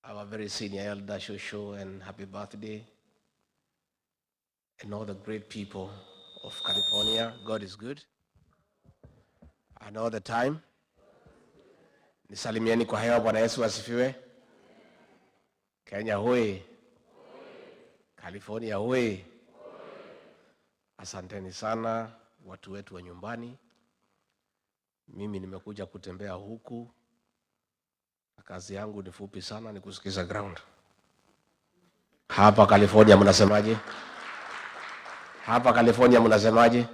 our very senior elder Shosho, and happy birthday. And all the great people of California. God is good. And all the time. Nisalimieni kwa hewa. Bwana Yesu asifiwe. Kenya hoi. California hoi. Asanteni sana watu wetu wa nyumbani. Mimi nimekuja kutembea huku. Kazi yangu ni fupi sana, ni kusikiza ground. Hapa California mnasemaje? Hapa California mnasemaje?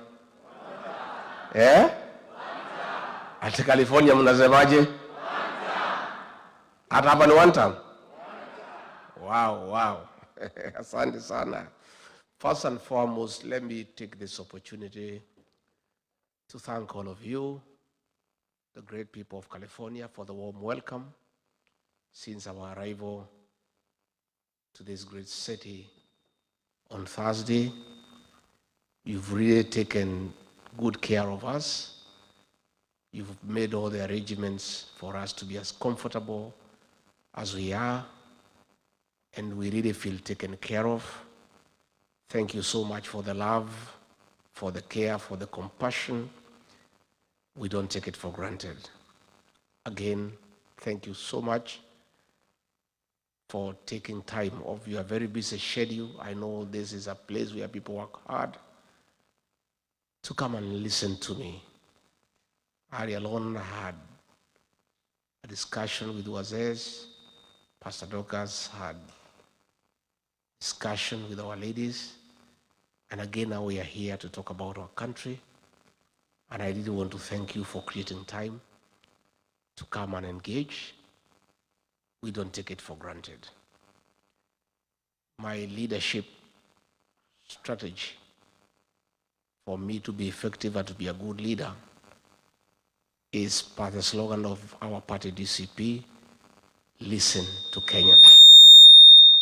Ati California mnasemaje? Hata hapa ni one time? Wow. Asante sana. First and foremost, let me take this opportunity to thank all of you, the great people of California, for the warm welcome since our arrival to this great city on Thursday. You've really taken good care of us. You've made all the arrangements for us to be as comfortable as we are, and we really feel taken care of. Thank you so much for the love, for the care, for the compassion. We don't take it for granted. Again, thank you so much for taking time off your very busy schedule. I know this is a place where people work hard to come and listen to me. I alone had a discussion with Wazes. Pastor Dokas had discussion with our ladies. And again, now we are here to talk about our country. And I really want to thank you for creating time to come and engage. We don't take it for granted. My leadership strategy for me to be effective and to be a good leader is by the slogan of our party DCP, listen to Kenyans.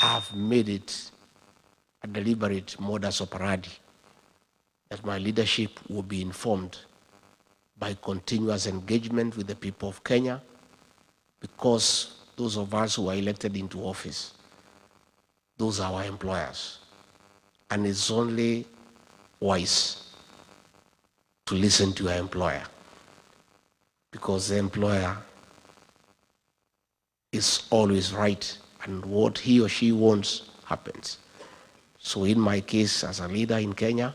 I've made it a deliberate modus operandi that my leadership will be informed by continuous engagement with the people of Kenya, because those of us who are elected into office, those are our employers. And it's only wise to listen to your employer, because the employer is always right, and what he or she wants happens. So in my case, as a leader in Kenya,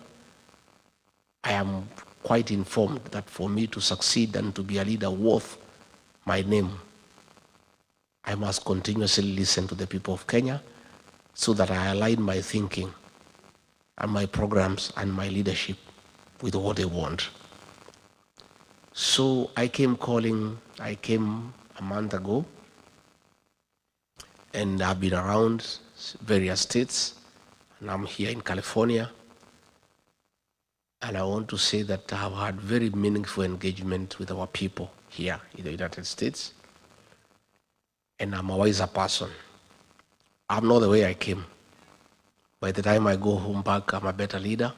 I am quite informed that for me to succeed and to be a leader worth my name, I must continuously listen to the people of Kenya so that I align my thinking and my programs and my leadership with what they want. So I came a month ago, and I've been around various states, and I'm here in California. And I want to say that I've had very meaningful engagement with our people here in the United States. And I'm a wiser person. I'm not the way I came. By the time I go home back, I'm a better leader.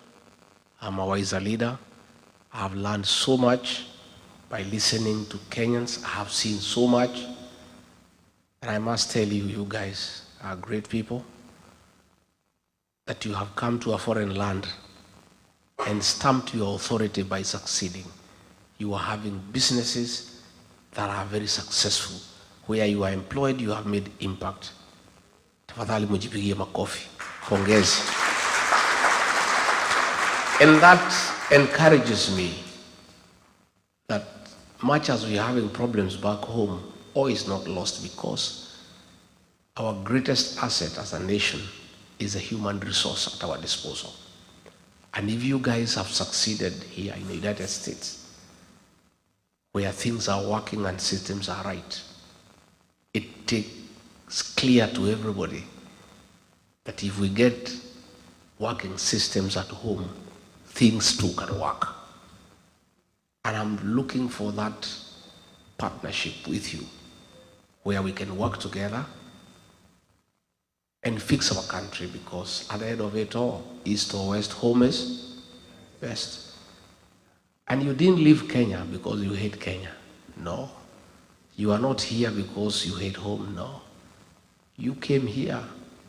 I'm a wiser leader. I've learned so much by listening to Kenyans. I have seen so much. And I must tell you, you guys are great people, that you have come to a foreign land and stamped your authority by succeeding. You are having businesses that are very successful. Where you are employed, you have made impact. Tafadhali mujipigie makofi. Pongezi. And that encourages me that much as we are having problems back home, all is not lost, because our greatest asset as a nation is a human resource at our disposal. And if you guys have succeeded here in the United States, where things are working and systems are right, it takes clear to everybody that if we get working systems at home, things too can work. And I'm looking for that partnership with you, where we can work together and fix our country, because at the end of it all, east or west, home is best. And you didn't leave Kenya because you hate Kenya. No. You are not here because you hate home. No. You came here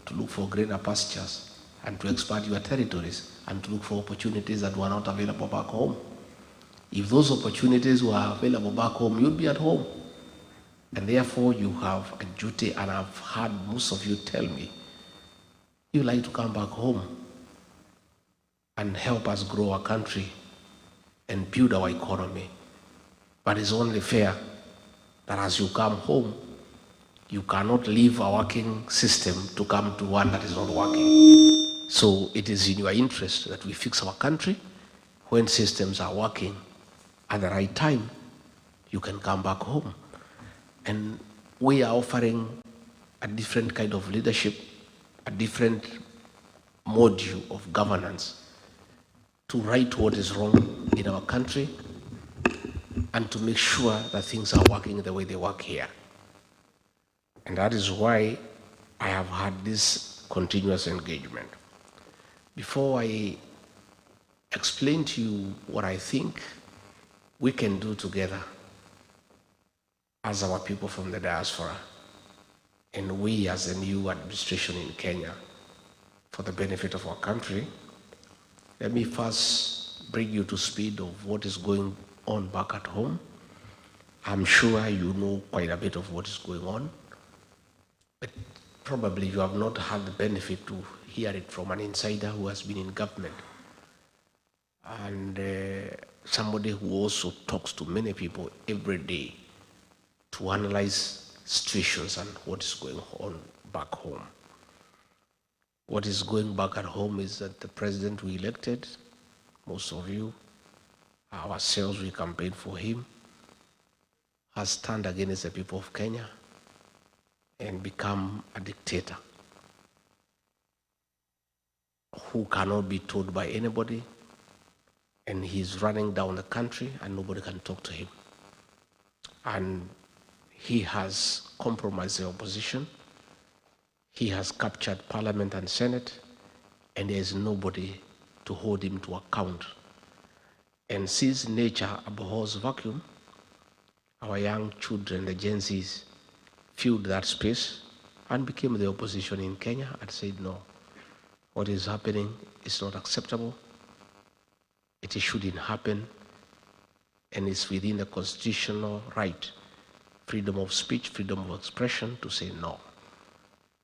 to look for greener pastures and to expand your territories and to look for opportunities that were not available back home. If those opportunities were available back home, you'd be at home. And therefore, you have a duty, and I've heard most of you tell me, you like to come back home and help us grow our country and build our economy. But it's only fair that as you come home, you cannot leave a working system to come to one that is not working. So it is in your interest that we fix our country. When systems are working at the right time, you can come back home. And we are offering a different kind of leadership, a different module of governance to right what is wrong in our country and to make sure that things are working the way they work here. And that is why I have had this continuous engagement. Before I explain to you what I think we can do together as our people from the diaspora and we as a new administration in Kenya for the benefit of our country, let me first bring you to speed of what is going on back at home. I'm sure you know quite a bit of what is going on, but probably you have not had the benefit to hear it from an insider who has been in government and somebody who also talks to many people every day to analyze situations and what is going on back home. What is going back at home is that the president we elected, most of you, ourselves, we campaigned for him, has turned against the people of Kenya and become a dictator who cannot be told by anybody, and he's running down the country and nobody can talk to him. And he has compromised the opposition. He has captured Parliament and Senate, and there is nobody to hold him to account. And since nature abhors vacuum, our young children, the Gen Zs, filled that space and became the opposition in Kenya and said, no, what is happening is not acceptable. It shouldn't happen, and it's within the constitutional right, freedom of speech, freedom of expression, to say no.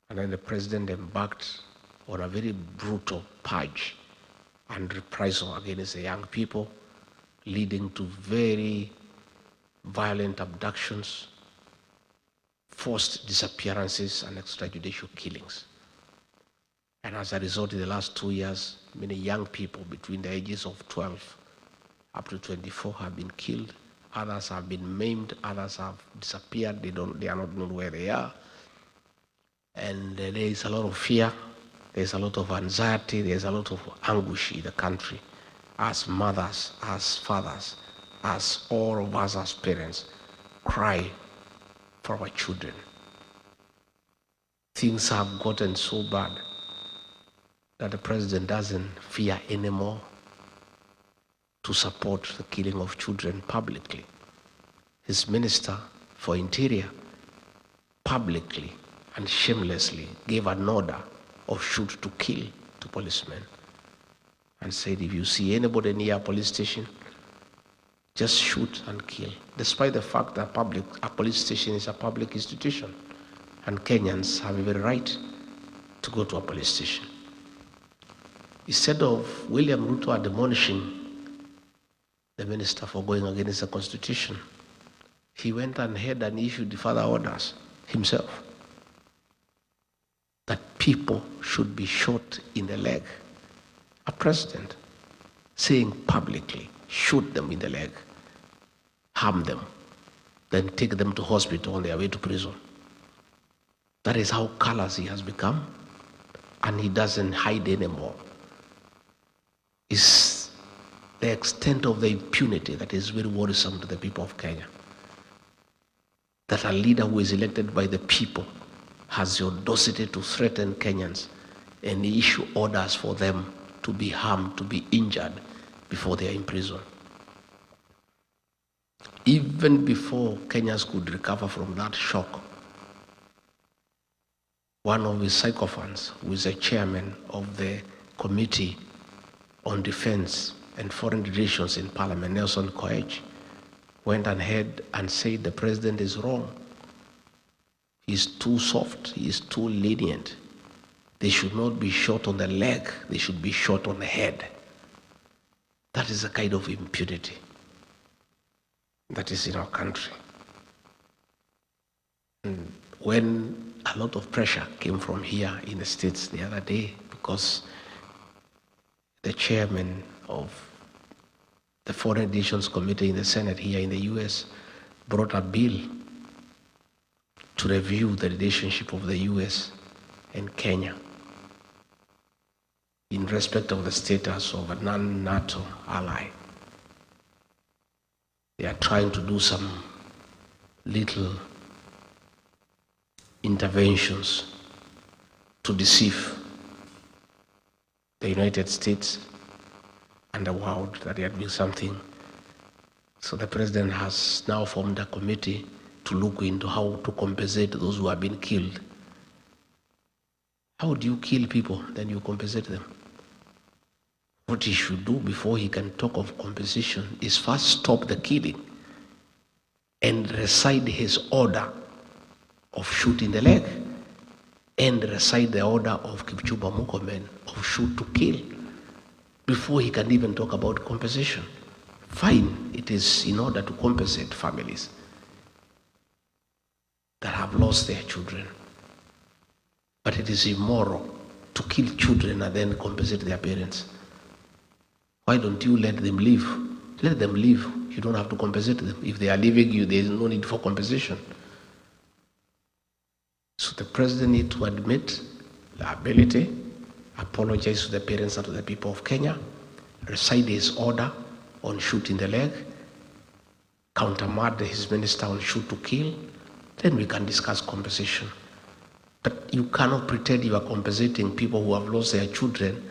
And then the president embarked on a very brutal purge and reprisal against the young people, leading to very violent abductions, forced disappearances, and extrajudicial killings. And as a result, in the last 2 years, many young people between the ages of 12 up to 24 have been killed. Others have been maimed. Others have disappeared. They are not known where they are. And there is a lot of fear. There's a lot of anxiety. There's a lot of anguish in the country as mothers, as fathers, as all of us as parents cry for our children. Things have gotten so bad that the president doesn't fear anymore to support the killing of children publicly. His minister for Interior publicly and shamelessly gave an order of shoot to kill to policemen and said, if you see anybody near a police station, just shoot and kill, despite the fact that a police station is a public institution and Kenyans have every right to go to a police station. Instead of William Ruto admonishing the minister for going against the Constitution, he went ahead and issued further orders himself that people should be shot in the leg. A president saying publicly, shoot them in the leg, harm them, then take them to hospital on their way to prison. That is how callous he has become, and he doesn't hide anymore. It's the extent of the impunity that is very worrisome to the people of Kenya. That a leader who is elected by the people has the audacity to threaten Kenyans and issue orders for them to be harmed, to be injured before they are in prison. Even before Kenyans could recover from that shock, one of his sycophants, who is a chairman of the Committee on Defense and Foreign Relations in Parliament, Nelson Koech, went ahead and said the president is wrong. He's too soft, he's too lenient. They should not be shot on the leg, they should be shot on the head. That is a kind of impunity that is in our country. And when a lot of pressure came from here in the States the other day, because the chairman of the Foreign Relations Committee in the Senate here in the US brought a bill to review the relationship of the US and Kenya in respect of the status of a non-NATO ally. They are trying to do some little interventions to deceive the United States and the world that they are doing something. So the president has now formed a committee to look into how to compensate those who have been killed. How do you kill people, then you compensate them? What he should do before he can talk of compensation is first stop the killing and recite his order of shooting the leg and recite the order of Murkomen of shoot to kill before he can even talk about compensation. Fine, it is in order to compensate families that have lost their children. But it is immoral to kill children and then compensate their parents. Why don't you let them live? Let them live. You don't have to compensate them. If they are leaving you, there is no need for compensation. So the president needs to admit liability, apologize to the parents and to the people of Kenya, recite his order on shooting the leg, countermand his minister on shoot to kill, then we can discuss compensation. But you cannot pretend you are compensating people who have lost their children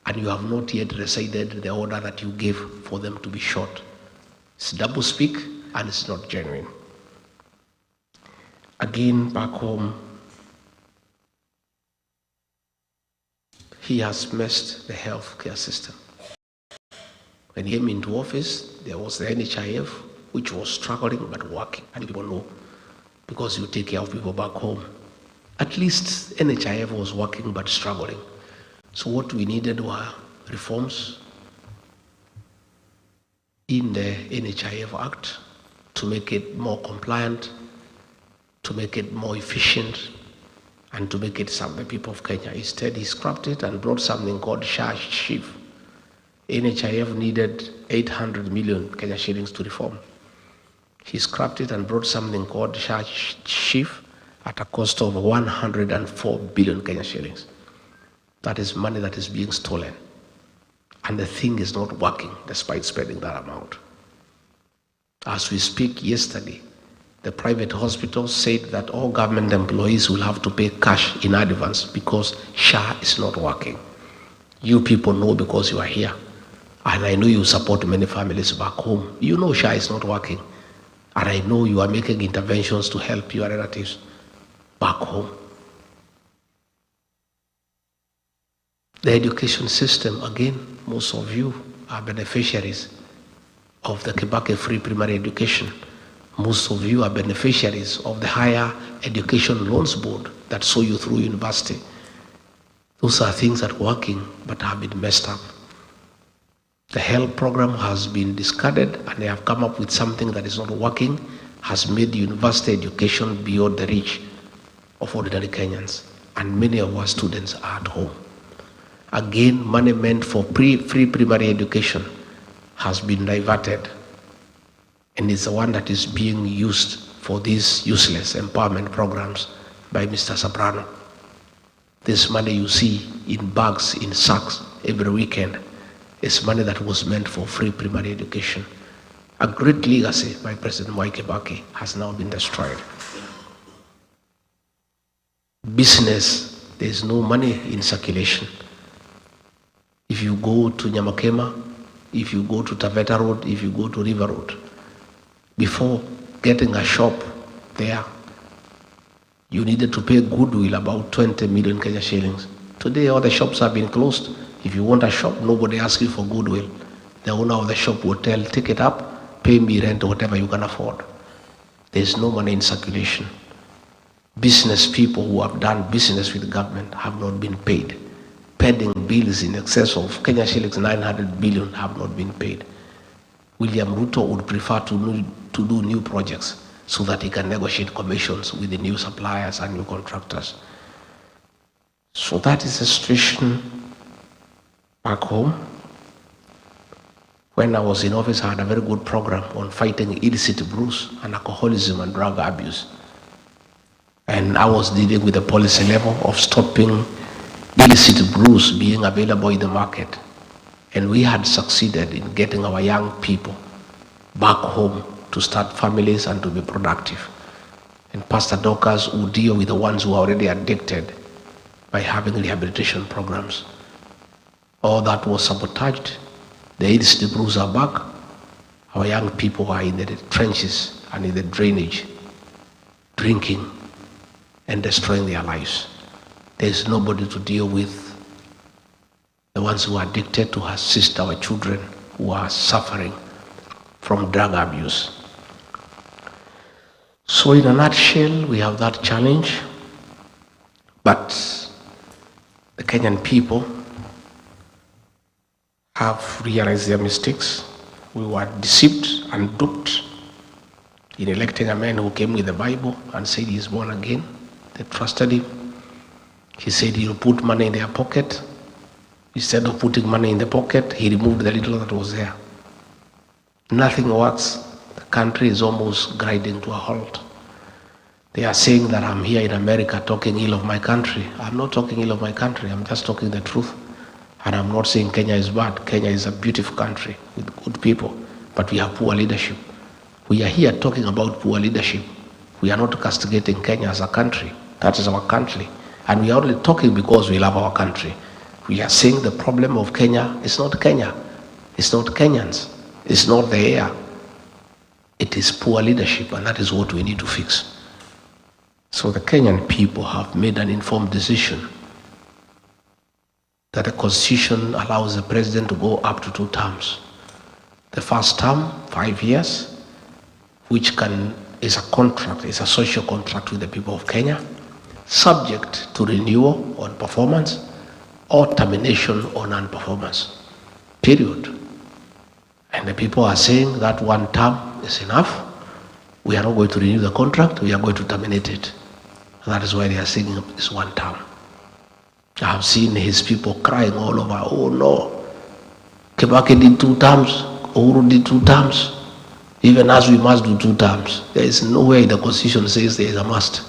and you have not yet recited the order that you gave for them to be shot. It's double speak and it's not genuine. Again, back home, he has messed the healthcare system. When he came into office, there was the NHIF, which was struggling but working. And people know, because you take care of people back home. At least NHIF was working but struggling. So what we needed were reforms in the NHIF Act to make it more compliant, to make it more efficient, and to make it serve the people of Kenya. Instead, he scrapped it and brought something called SHABAAB. NHIF needed 800 million Kenya shillings to reform. He scrapped it and brought something called SHABAAB at a cost of 104 billion Kenya shillings. That is money that is being stolen. And the thing is not working despite spending that amount. As we speak, yesterday, the private hospitals said that all government employees will have to pay cash in advance because SHA is not working. You people know because you are here. And I know you support many families back home. You know SHA is not working. And I know you are making interventions to help your relatives back home. The education system, again, most of you are beneficiaries of the Kibaki free primary education. Most of you are beneficiaries of the Higher Education Loans Board that saw you through university. Those are things that are working but have been messed up. The health program has been discarded and they have come up with something that is not working, has made university education beyond the reach of ordinary Kenyans. And many of our students are at home. Again, money meant for free primary education has been diverted and is the one that is being used for these useless empowerment programs by Mr. Soprano. This money you see in bags, in sacks every weekend is money that was meant for free primary education. A great legacy by President Mwai Kibaki has now been destroyed. Business, there is no money in circulation. If you go to Nyamakema, if you go to Taveta Road, if you go to River Road, before getting a shop there, You needed to pay goodwill about 20 million Kenya shillings. Today, all the shops have been closed. If you want a shop, nobody asks you for goodwill. The owner of the shop will tell, take it up, pay me rent or whatever you can afford. There's no money in circulation. Business people who have done business with the government have not been paid. Pending bills in excess of Kenya shillings 900 billion have not been paid. William Ruto would prefer to do new projects so that he can negotiate commissions with the new suppliers and new contractors. So that is the situation back home. When I was in office, I had a very good program on fighting illicit brews and alcoholism and drug abuse. And I was dealing with the policy level of stopping illicit brews being available in the market. And we had succeeded in getting our young people back home to start families and to be productive. And Pastor Dorcas would deal with the ones who are already addicted by having rehabilitation programs. All that was sabotaged. The illicit brews are back. Our young people are in the trenches and in the drainage, drinking and destroying their lives. There's nobody to deal with the ones who are addicted, to assist our children who are suffering from drug abuse. So in a nutshell, we have that challenge, but the Kenyan people have realized their mistakes. We were deceived and duped in electing a man who came with the Bible and said he is born again. They trusted him. He said he'll put money in their pocket. Instead of putting money in the pocket, he removed the little that was there. Nothing works. The country is almost grinding to a halt. They are saying that I'm here in America talking ill of my country. I'm not talking ill of my country. I'm just talking the truth. And I'm not saying Kenya is bad. Kenya is a beautiful country with good people, but we have poor leadership. We are here talking about poor leadership. We are not castigating Kenya as a country. That is our country. And we are only talking because we love our country. We are saying the problem of Kenya is not Kenya. It's not Kenyans. It's not the air. It is poor leadership, and that is what we need to fix. So the Kenyan people have made an informed decision that the Constitution allows the president to go up to 2 terms. The first term, 5 years, which is a contract, is a social contract with the people of Kenya, subject to renewal on performance or termination on non-performance, period. And the people are saying that 1 term is enough. We are not going to renew the contract, we are going to terminate it. And that is why they are saying it's 1 term. I have seen his people crying all over, oh no, Kibaki did 2 terms, Uhuru did 2 terms, even as we must do 2 terms. There is nowhere in the Constitution says there is a must.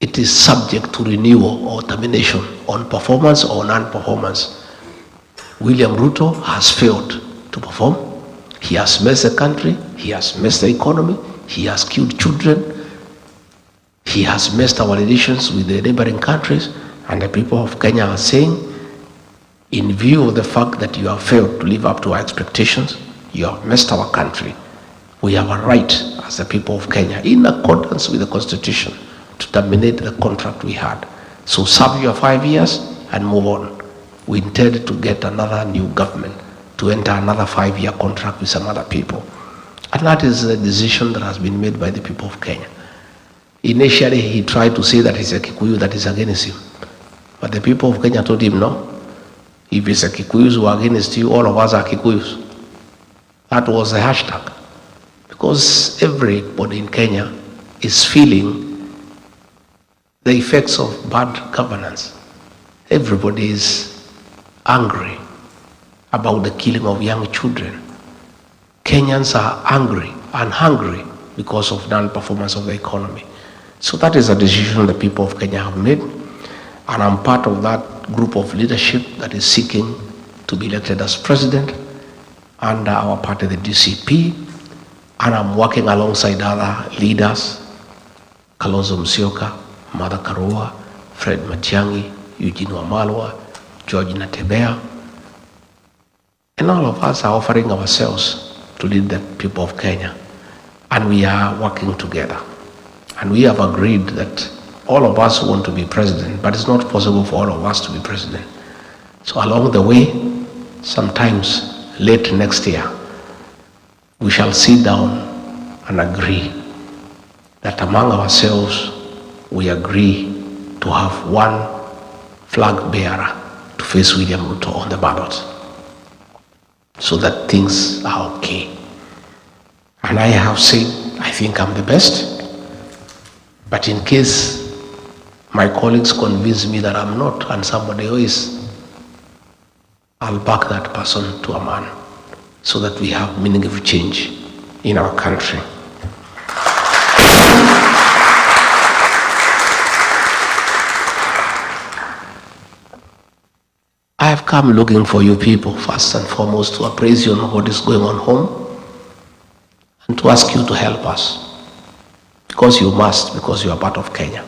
It is subject to renewal or termination on performance or non-performance. William Ruto has failed to perform. He has messed the country, he has messed the economy, he has killed children, he has messed our relations with the neighboring countries, and the people of Kenya are saying, in view of the fact that you have failed to live up to our expectations, you have messed our country, we have a right as the people of Kenya, in accordance with the Constitution, to terminate the contract we had. So serve your 5 years and move on. We intend to get another new government to enter another 5-year contract with some other people. And that is the decision that has been made by the people of Kenya. Initially, he tried to say that it's a Kikuyu that is against him. But the people of Kenya told him, no. If it's a Kikuyus who are against you, all of us are Kikuyus. That was the hashtag. Because everybody in Kenya is feeling the effects of bad governance. Everybody is angry about the killing of young children. Kenyans are angry and hungry because of non-performance of the economy. So that is a decision the people of Kenya have made, and I'm part of that group of leadership that is seeking to be elected as president under our party, the DCP, and I'm working alongside other leaders, Kalonzo Musyoka, Martha Karua, Fred Matiang'i, Eugene Wamalwa, George Natebea, and all of us are offering ourselves to lead the people of Kenya, and we are working together. And we have agreed that all of us want to be president, but it's not possible for all of us to be president. So along the way, sometimes late next year, we shall sit down and agree that among ourselves, we agree to have one flag bearer to face William Ruto on the ballot, so that things are okay. And I have said, I think I'm the best, but in case my colleagues convince me that I'm not and somebody else is, I'll back that person to a man, so that we have meaningful change in our country. I have come looking for you people, first and foremost, to appraise you on what is going on home and to ask you to help us. Because you must, because you are part of Kenya.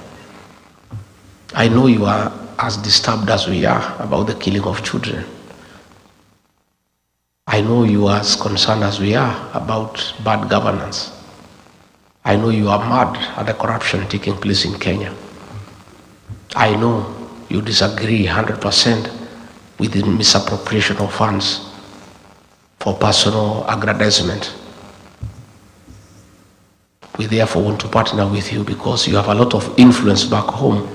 I know you are as disturbed as we are about the killing of children. I know you are as concerned as we are about bad governance. I know you are mad at the corruption taking place in Kenya. I know you disagree 100% with the misappropriation of funds for personal aggrandizement. We therefore want to partner with you because you have a lot of influence back home.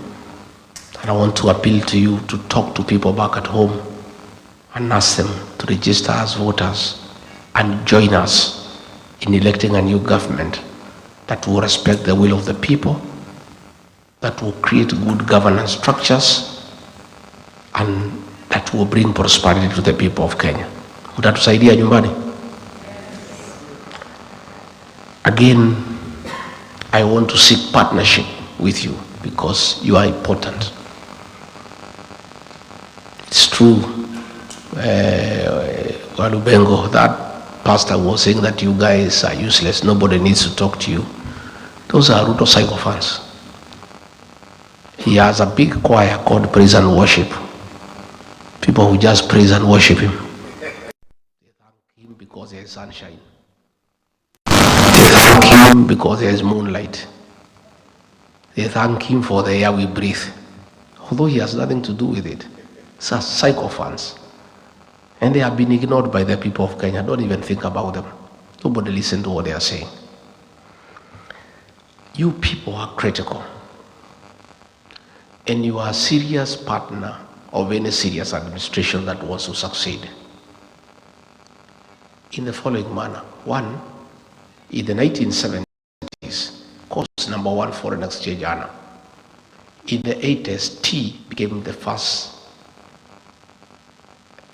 And I want to appeal to you to talk to people back at home and ask them to register as voters and join us in electing a new government that will respect the will of the people, that will create good governance structures, and that will bring prosperity to the people of Kenya. Utatusaidia nyumbani? Again, I want to seek partnership with you because you are important. It's true, Walubengo, that pastor was saying that you guys are useless, nobody needs to talk to you. Those are RUTO psychophants. He has a big choir called Praise and Worship. People who just praise and worship him. They thank him because there is sunshine. They thank him because there is moonlight. They thank him for the air we breathe, although he has nothing to do with it. It's a psychophants. And they have been ignored by the people of Kenya. Don't even think about them. Nobody listen to what they are saying. You people are critical. And you are a serious partner of any serious administration that wants to succeed. In the following manner. One, in the 1970s, cost number one foreign exchange earner. In the 80s, tea became the first,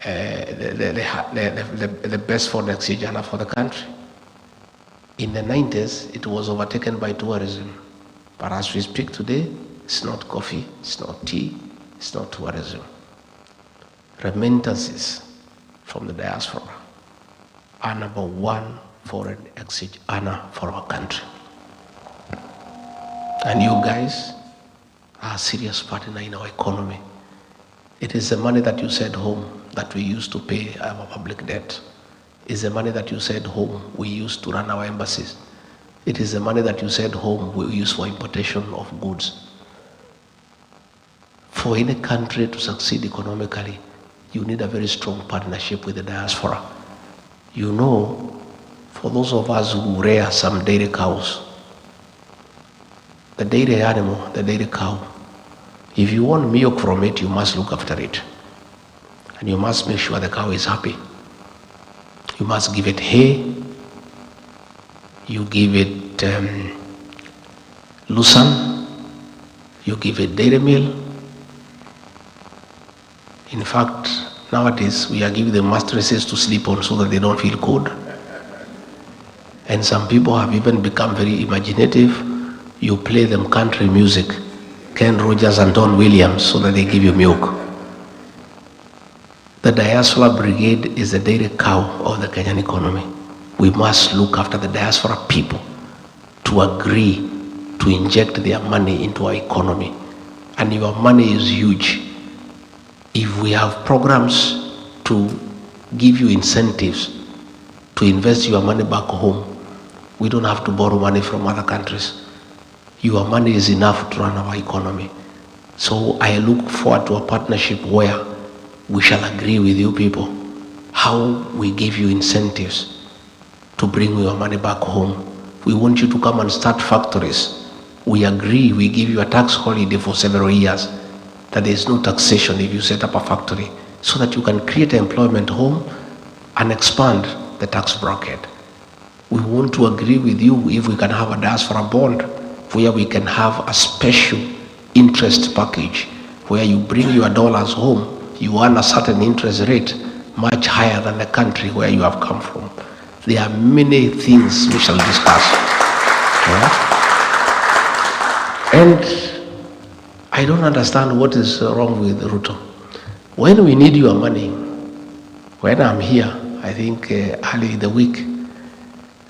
the best foreign exchange earner for the country. In the 90s, it was overtaken by tourism. But as we speak today, it's not coffee, it's not tea, it's not tourism. Remittances from the diaspora are number one foreign exchange earner for our country. And you guys are a serious partner in our economy. It is the money that you send home that we use to pay our public debt. It's the money that you send home we use to run our embassies. It is the money that you send home we use for importation of goods. For any country to succeed economically, you need a very strong partnership with the diaspora. You know, for those of us who rear some dairy cows, the dairy animal, the dairy cow, if you want milk from it, you must look after it. And you must make sure the cow is happy. You must give it hay, you give it lucerne, you give it dairy meal. In fact, nowadays we are giving them mattresses to sleep on so that they don't feel cold. And some people have even become very imaginative. You play them country music, Ken Rogers and Don Williams, so that they give you milk. The diaspora brigade is the dairy cow of the Kenyan economy. We must look after the diaspora people to agree to inject their money into our economy. And your money is huge. If we have programs to give you incentives to invest your money back home, we don't have to borrow money from other countries. your money is enough to run our economy. So I look forward to a partnership where we shall agree with you people how we give you incentives to bring your money back home. We want you to come and start factories. We agree, we give you a tax holiday for several years, that there is no taxation if you set up a factory, so that you can create employment home and expand the tax bracket. We want to agree with you if we can have a diaspora bond where we can have a special interest package where you bring your dollars home, you earn a certain interest rate much higher than the country where you have come from. There are many things we shall discuss. Yeah? And I don't understand what is wrong with RUTO. When we need your money, when I'm here, I think early in the week,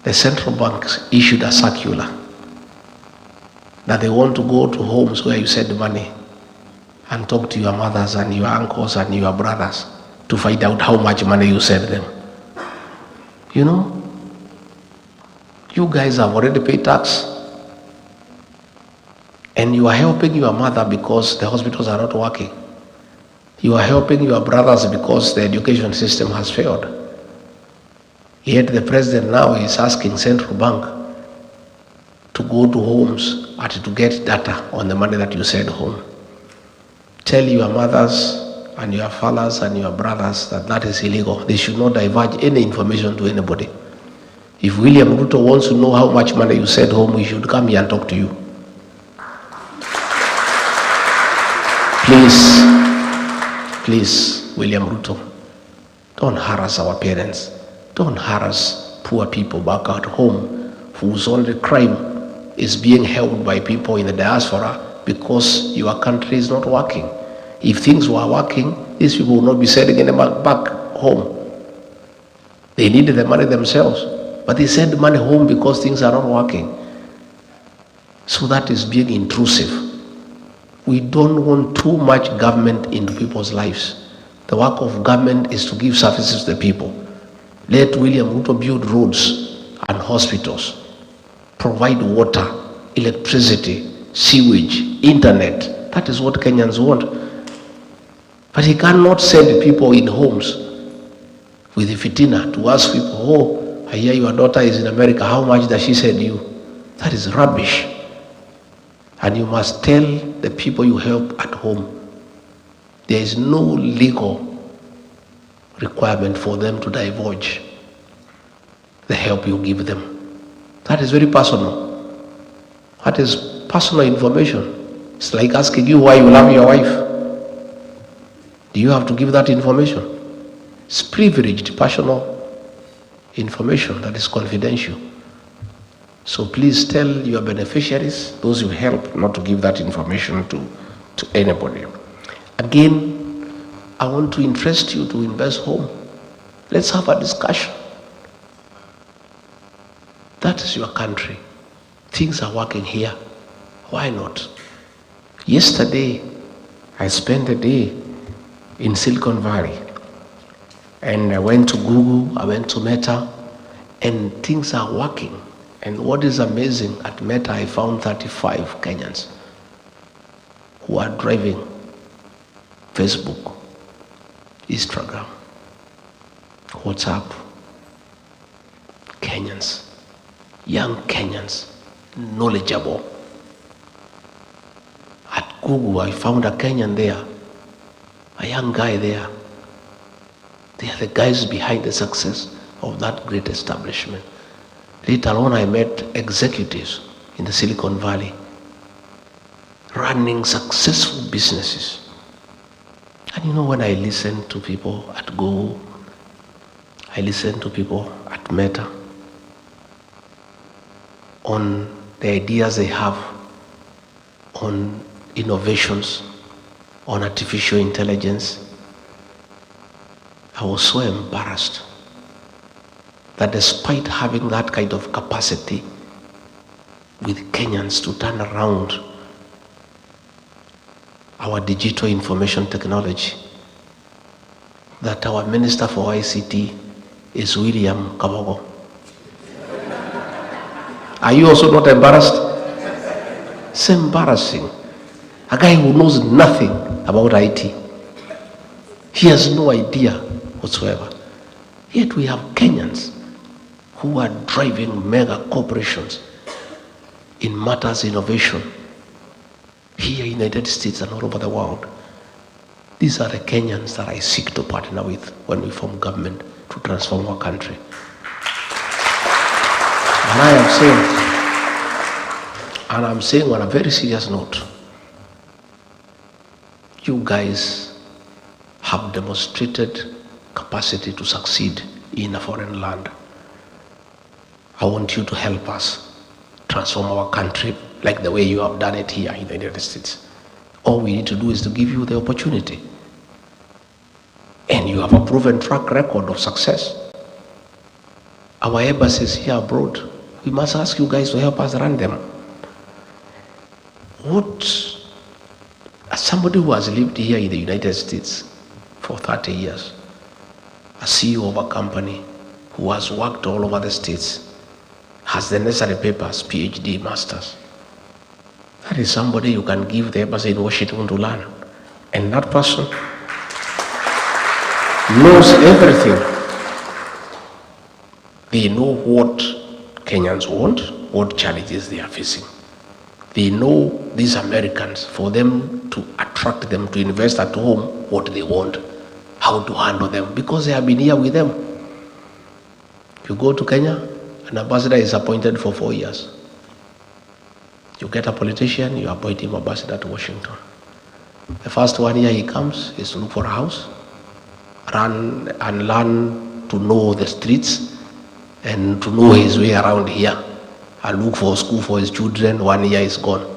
the central bank issued a circular that they want to go to homes where you send money and talk to your mothers and your uncles and your brothers to find out how much money you send them. You know, you guys have already paid tax and you are helping your mother because the hospitals are not working. You are helping your brothers because the education system has failed. Yet the president now is asking central bank to go to homes and to get data on the money that you send home. Tell your mothers and your fathers and your brothers that that is illegal. They should not divulge any information to anybody. If William Ruto wants to know how much money you send home, he should come here and talk to you. Please, William Ruto, don't harass our parents. Don't harass poor people back at home whose only crime is being held by people in the diaspora because your country is not working. If things were working, these people would not be sending any money back home. They needed the money themselves, but they send money home because things are not working. So that is being intrusive. We don't want too much government into people's lives. The work of government is to give services to the people. Let William Ruto build roads and hospitals, provide water, electricity, sewage, internet. That is what Kenyans want. But he cannot send people in homes with the fitina to ask people, oh, I hear your daughter is in America, how much does she send you? That is rubbish. And you must tell the people you help at home, there is no legal requirement for them to divulge the help you give them. That is very personal. That is personal information. It's like asking you why you love your wife. Do you have to give that information? It's privileged personal information that is confidential. So please tell your beneficiaries, those you help, not to give that information to anybody. Again, I want to interest you to invest home. Let's have a discussion. That is your country. Things are working here. Why not? Yesterday, I spent a day in Silicon Valley. And I went to Google, I went to Meta, and things are working. And what is amazing, at Meta I found 35 Kenyans who are driving Facebook, Instagram, WhatsApp. Kenyans, young Kenyans, knowledgeable. At Google I found a Kenyan there, a young guy there. They are the guys behind the success of that great establishment. Later on I met executives in the Silicon Valley running successful businesses. And you know, when I listen to people at Google, I listen to people at Meta on the ideas they have on innovations, on artificial intelligence, I was so embarrassed that despite having that kind of capacity with Kenyans to turn around our digital information technology, that our Minister for ICT is William Kabogo. Are you also not embarrassed? It's embarrassing. A guy who knows nothing about IT. He has no idea whatsoever. Yet we have Kenyans who are driving mega corporations in matters innovation here in the United States and all over the world. These are the Kenyans that I seek to partner with when we form government to transform our country. And I'm saying on a very serious note, you guys have demonstrated capacity to succeed in a foreign land. I want you to help us transform our country like the way you have done it here in the United States. All we need to do is to give you the opportunity. And you have a proven track record of success. Our embassies here abroad, we must ask you guys to help us run them. As somebody who has lived here in the United States for 30 years, a CEO of a company who has worked all over the States, has the necessary papers, PhD, masters. That is somebody you can give the embassy in Washington to learn. And that person knows everything. They know what Kenyans want, what challenges they are facing. They know these Americans, for them to attract them to invest at home, what they want, how to handle them, because they have been here with them. If you go to Kenya, an ambassador is appointed for 4 years. You get a politician, you appoint him ambassador to Washington. The first 1 year he comes is to look for a house, run and learn to know the streets and to know his way around here, and look for a school for his children. 1 year is gone.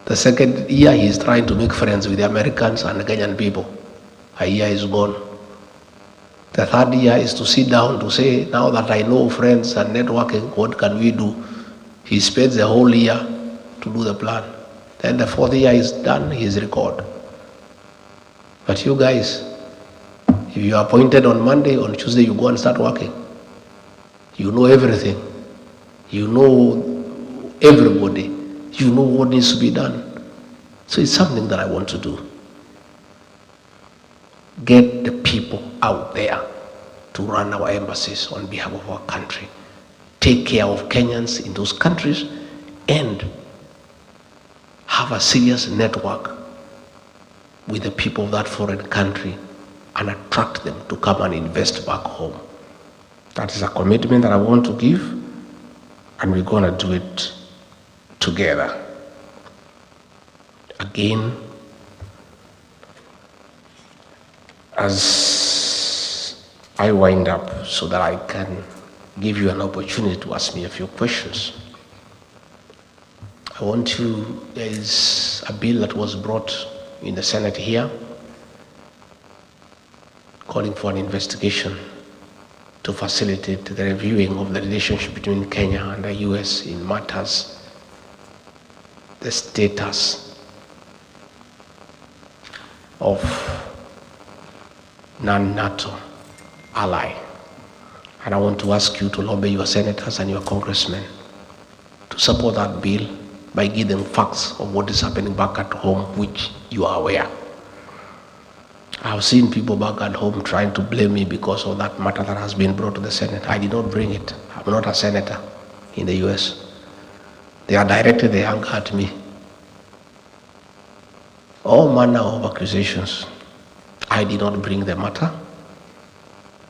The second year he is trying to make friends with the Americans and the Kenyan people. A year is gone. The third year is to sit down to say, now that I know friends and networking, what can we do? He spends the whole year to do the plan. Then the fourth year is done, his record. But you guys, if you are appointed on Monday, on Tuesday you go and start working. You know everything. You know everybody. You know what needs to be done. So it's something that I want to do. Get the people out there to run our embassies on behalf of our country. Take care of Kenyans in those countries and have a serious network with the people of that foreign country and attract them to come and invest back home. That is a commitment that I want to give, and we're going to do it together. Again, as I wind up so that I can give you an opportunity to ask me a few questions, there is a bill that was brought in the Senate here calling for an investigation to facilitate the reviewing of the relationship between Kenya and the US in matters, the status of non-NATO ally. And I want to ask you to lobby your senators and your congressmen to support that bill by giving them facts of what is happening back at home, which you are aware. I've seen people back at home trying to blame me because of that matter that has been brought to the Senate. I did not bring it. I'm not a senator in the US. They are directed their anger at me. All manner of accusations. I did not bring the matter,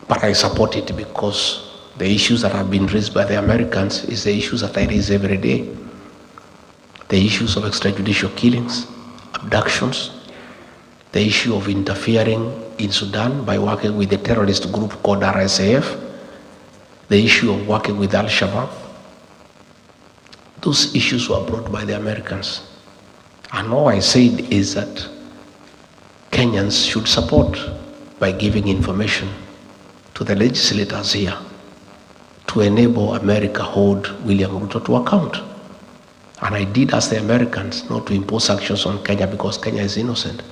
but I support it because the issues that have been raised by the Americans is the issues that I raise every day. The issues of extrajudicial killings, abductions, the issue of interfering in Sudan by working with the terrorist group called RSAF, the issue of working with AL-SHABAAB. Those issues were brought by the Americans. And all I said is that Kenyans should support by giving information to the legislators here to enable America hold William Ruto to account. And I did ask the Americans not to impose sanctions on Kenya because Kenya is innocent,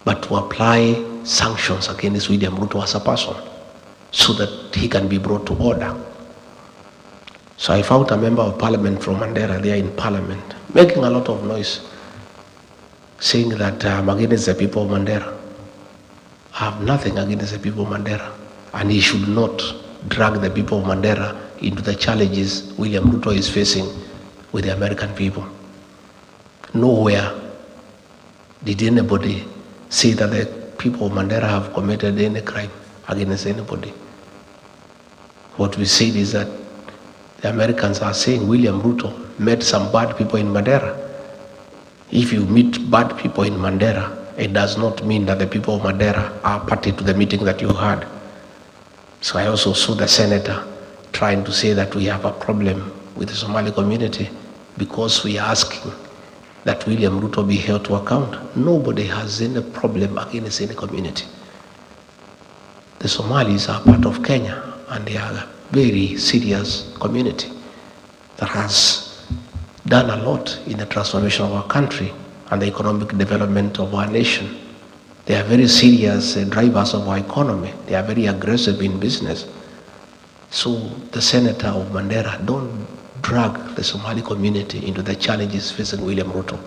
but to apply sanctions against William Ruto as a person so that he can be brought to order. So I found a member of parliament from Mandera there in parliament, making a lot of noise, saying that I'm against the people of Mandera. I have nothing against the people of Mandera, and he should not drag the people of Mandera into the challenges William Ruto is facing with the American people. Nowhere did anybody say that the people of Mandera have committed any crime against anybody. What we said is that the Americans are saying William Ruto met some bad people in Mandera. If you meet bad people in Mandera, it does not mean that the people of Mandera are party to the meeting that you had. So I also saw the senator trying to say that we have a problem with the Somali community because we are asking that William Ruto be held to account. Nobody has any problem against any community. The Somalis are part of Kenya, and they are a very serious community that has done a lot in the transformation of our country and the economic development of our nation. They are very serious drivers of our economy. They are very aggressive in business. So the senator of Mandera, don't drag the Somali community into the challenges facing William Ruto.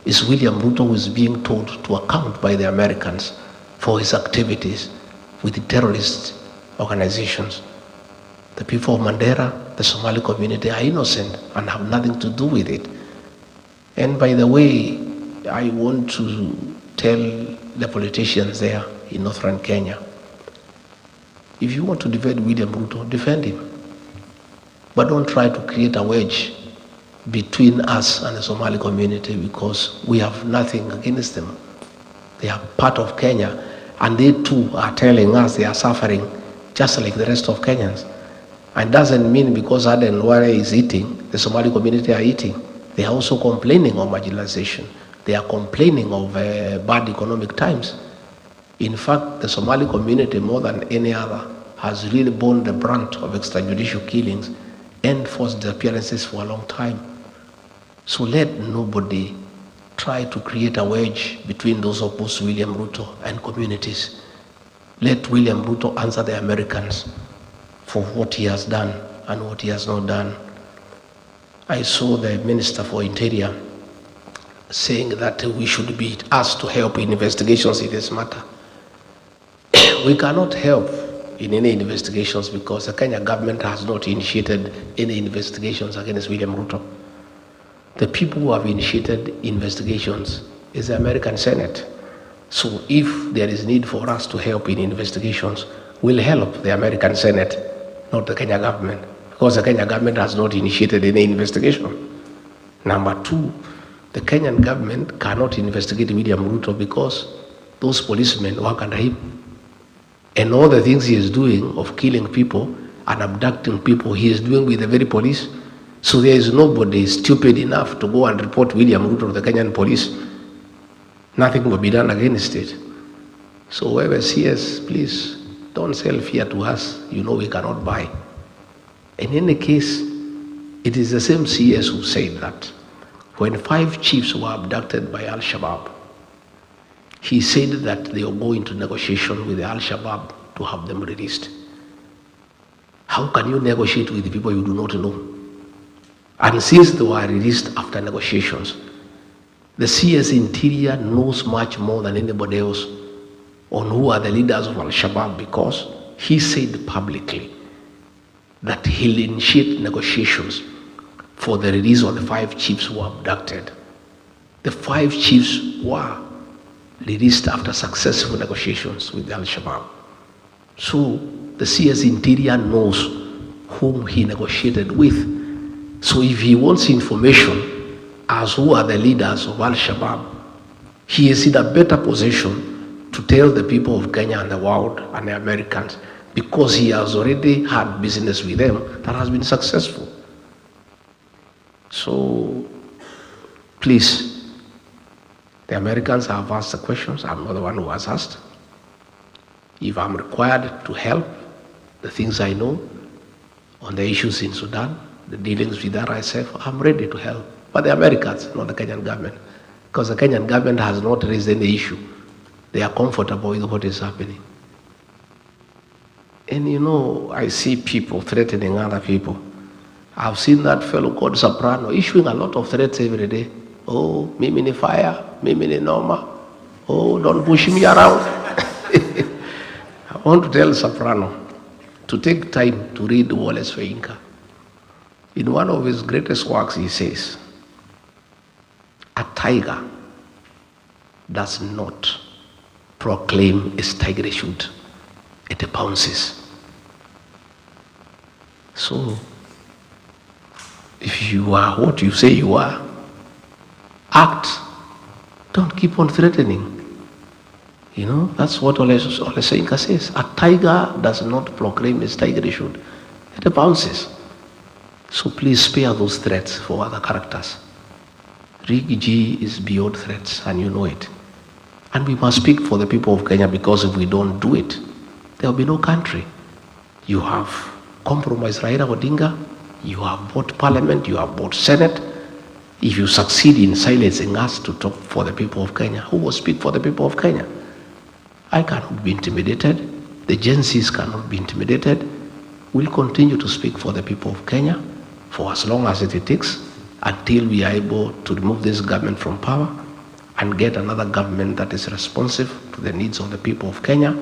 It's William Ruto who is being told to account by the Americans for his activities with the terrorist organizations. The people of Mandera, the Somali community, are innocent and have nothing to do with it. And by the way, I want to tell the politicians there in northern Kenya, if you want to defend William Ruto, defend him. But don't try to create a wedge between us and the Somali community, because we have nothing against them. They are part of Kenya, and they too are telling us they are suffering just like the rest of Kenyans. And doesn't mean because Aden Ware is eating, the Somali community are eating. They are also complaining of marginalization. They are complaining of bad economic times. In fact, the Somali community, more than any other, has really borne the brunt of extrajudicial killings and forced disappearances for a long time. So let nobody try to create a wedge between those opposed to William Ruto and communities. Let William Ruto answer the Americans for what he has done and what he has not done. I saw the Minister for Interior saying that we should be asked to help in investigations in this matter. We cannot help in any investigations because the Kenya government has not initiated any investigations against William Ruto. The people who have initiated investigations is the American Senate. So if there is need for us to help in investigations, we'll help the American Senate, not the Kenya government, because the Kenya government has not initiated any investigation. Number two, the Kenyan government cannot investigate William Ruto because those policemen work under him. And all the things he is doing of killing people and abducting people, he is doing with the very police. So there is nobody stupid enough to go and report William Ruto to the Kenyan police. Nothing will be done against it. So whoever sees, please don't sell fear to us. You know we cannot buy. In any case, it is the same CS who said that when 5 chiefs were abducted by Al-Shabaab, he said that they will go into negotiation with the Al-Shabaab to have them released. How can you negotiate with people you do not know? And since they were released after negotiations, the CS Interior knows much more than anybody else on who are the leaders of Al-Shabaab, because he said publicly that he'll initiate negotiations for the release of the 5 chiefs who were abducted. The 5 chiefs were released after successful negotiations with Al-Shabaab. So the CS Interior knows whom he negotiated with. So if he wants information as who are the leaders of Al-Shabaab, he is in a better position to tell the people of Kenya and the world and the Americans, because he has already had business with them that has been successful. So please, the Americans have asked the questions. I'm not the one who has asked. If I'm required to help, the things I know on the issues in Sudan, the dealings with RSF, I'm ready to help. But the Americans, not the Kenyan government, because the Kenyan government has not raised any issue. They are comfortable with what is happening. And you know, I see people threatening other people. I've seen that fellow called Soprano issuing a lot of threats every day. Oh, mimi ni fire, mimi ni noma. Oh, don't push me around. I want to tell Soprano to take time to read Wallace Soyinka. In one of his greatest works, he says, a tiger does not proclaim its tigerhood. It pounces. So, if you are what you say you are, act. Don't keep on threatening. You know, that's what Ole Soyinka says. A tiger does not proclaim its tigerhood. It pounces. So please spare those threats for other characters. Rig G is beyond threats, and you know it. And we must speak for the people of Kenya, because if we don't do it, there will be no country. You have compromised Raila Odinga, you have bought parliament, you have bought Senate. If you succeed in silencing us to talk for the people of Kenya, who will speak for the people of Kenya? I cannot be intimidated. The Gen Zs cannot be intimidated. We'll continue to speak for the people of Kenya for as long as it takes, until we are able to remove this government from power and get another government that is responsive to the needs of the people of Kenya,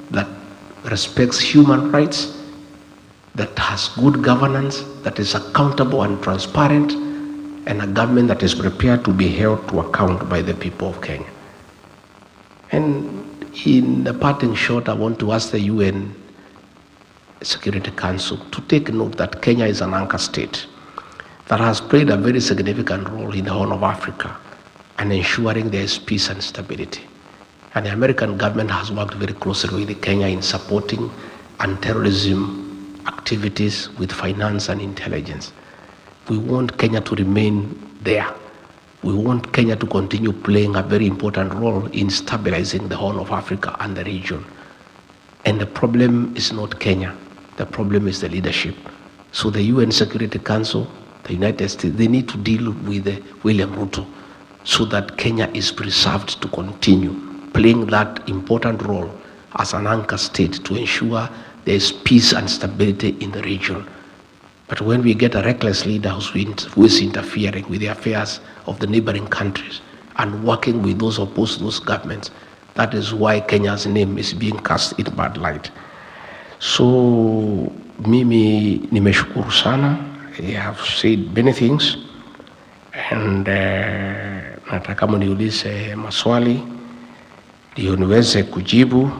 that respects human rights, that has good governance, that is accountable and transparent, and a government that is prepared to be held to account by the people of Kenya. And in the parting shot, I want to ask the UN Security Council to take note that Kenya is an anchor state that has played a very significant role in the Horn of Africa and ensuring there is peace and stability. And the American government has worked very closely with Kenya in supporting anti-terrorism activities with finance and intelligence. We want Kenya to remain there. We want Kenya to continue playing a very important role in stabilizing the Horn of Africa and the region. And the problem is not Kenya. The problem is the leadership. So the UN Security Council, the United States, they need to deal with William RUTO so that Kenya is preserved to continue playing that important role as an anchor state to ensure there is peace and stability in the region. But when we get a reckless leader who is interfering with the affairs of the neighboring countries and working with those opposed to those governments, that is why Kenya's name is being cast in bad light. So, mimi nimeshukuru sana. I have said many things, and nataka mniulize maswali ndio niweze kujibu.